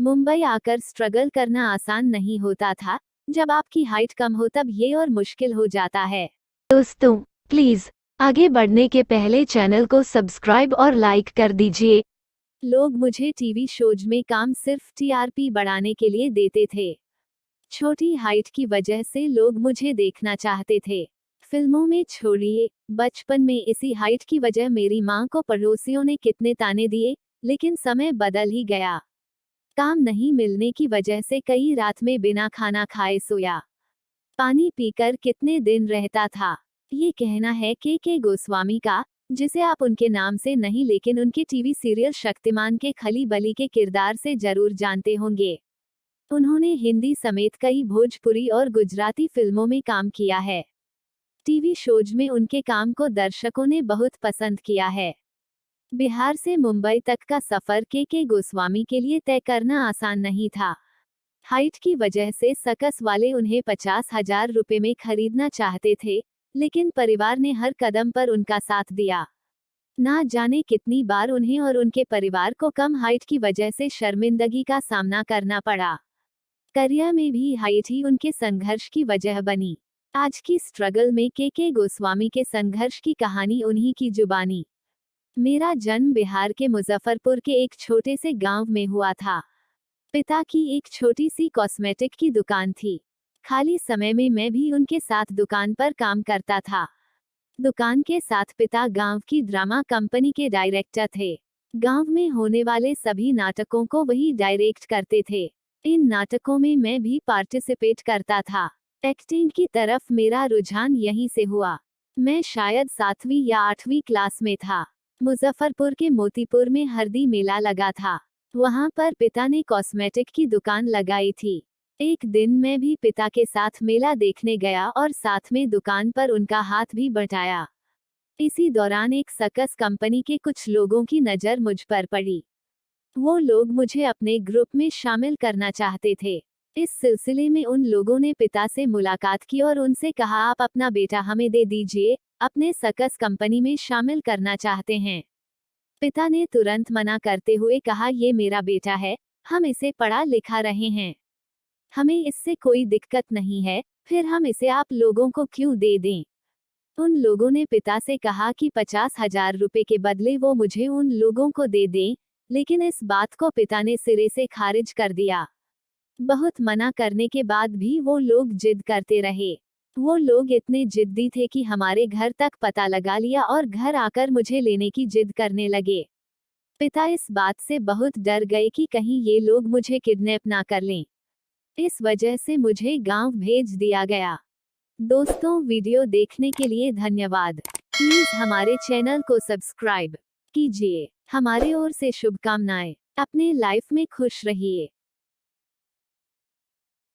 मुंबई आकर स्ट्रगल करना आसान नहीं होता था। जब आपकी हाइट कम हो तब ये और मुश्किल हो जाता है। दोस्तों, प्लीज आगे बढ़ने के पहले चैनल को सब्सक्राइब और लाइक कर दीजिए। लोग मुझे टीवी शोज में काम सिर्फ टीआरपी बढ़ाने के लिए देते थे। छोटी हाइट की वजह से लोग मुझे देखना चाहते थे। फिल्मों में छोड़िए, बचपन में इसी हाइट की वजह मेरी माँ को पड़ोसियों ने कितने ताने दिए, लेकिन समय बदल ही गया। काम नहीं मिलने की वजह से कई रात में बिना खाना खाए सोया। पानी पीकर कितने दिन रहता था। ये कहना है के गोस्वामी का, जिसे आप उनके नाम से नहीं लेकिन उनके टीवी सीरियल शक्तिमान के खली बली के किरदार से जरूर जानते होंगे। उन्होंने हिंदी समेत कई भोजपुरी और गुजराती फिल्मों में काम किया है। टीवी शोज में उनके काम को दर्शकों ने बहुत पसंद किया है। बिहार से मुंबई तक का सफर के गोस्वामी के लिए तय करना आसान नहीं था। हाइट की वजह से सर्कस वाले उन्हें 50,000 रुपए में खरीदना चाहते थे, लेकिन परिवार ने हर कदम पर उनका साथ दिया। ना जाने कितनी बार उन्हें और उनके परिवार को कम हाइट की वजह से शर्मिंदगी का सामना करना पड़ा। करियर में भी हाइट ही उनके संघर्ष की वजह बनी। आज की स्ट्रगल में के गोस्वामी के संघर्ष की कहानी उन्हीं की जुबानी। मेरा जन्म बिहार के मुजफ्फरपुर के एक छोटे से गांव में हुआ था। पिता की एक छोटी सी कॉस्मेटिक की दुकान थी। खाली समय में मैं भी उनके साथ दुकान पर काम करता था। दुकान के साथ पिता गांव की ड्रामा कंपनी के डायरेक्टर थे। गांव में होने वाले सभी नाटकों को वही डायरेक्ट करते थे। इन नाटकों में मैं भी पार्टिसिपेट करता था। एक्टिंग की तरफ मेरा रुझान यहीं से हुआ। मैं शायद 7वीं या 8वीं क्लास में था। मुजफ्फरपुर के मोतीपुर में हरदी मेला लगा था। वहां पर पिता ने कॉस्मेटिक की दुकान लगाई थी। एक दिन मैं भी पिता के साथ मेला देखने गया और साथ में दुकान पर उनका हाथ भी बटाया। इसी दौरान एक सर्कस कंपनी के कुछ लोगों की नज़र मुझ पर पड़ी। वो लोग मुझे अपने ग्रुप में शामिल करना चाहते थे। इस सिलसिले में उन लोगों ने पिता से मुलाकात की और उनसे कहा, आप अपना बेटा हमें दे दीजिए, अपने सर्कस कंपनी में शामिल करना चाहते हैं। पिता ने तुरंत मना करते हुए कहा, ये मेरा बेटा है, हम इसे पढ़ा लिखा रहे हैं, हमें इससे कोई दिक्कत नहीं है, फिर हम इसे आप लोगों को क्यों दे दें। उन लोगों ने पिता से कहा कि 50,000 रुपए के बदले वो मुझे उन लोगों को दे दें, लेकिन इस बात को पिता ने सिरे से खारिज कर दिया। बहुत मना करने के बाद भी वो लोग जिद करते रहे। वो लोग इतने जिद्दी थे कि हमारे घर तक पता लगा लिया और घर आकर मुझे लेने की जिद करने लगे। पिता इस बात से बहुत डर गए कि कहीं ये लोग मुझे किडनैप ना कर लें। इस वजह से मुझे गांव भेज दिया गया। दोस्तों, वीडियो देखने के लिए धन्यवाद। प्लीज हमारे चैनल को सब्सक्राइब कीजिए। हमारे ओर से शुभकामनाएं। अपने लाइफ में खुश रहिए।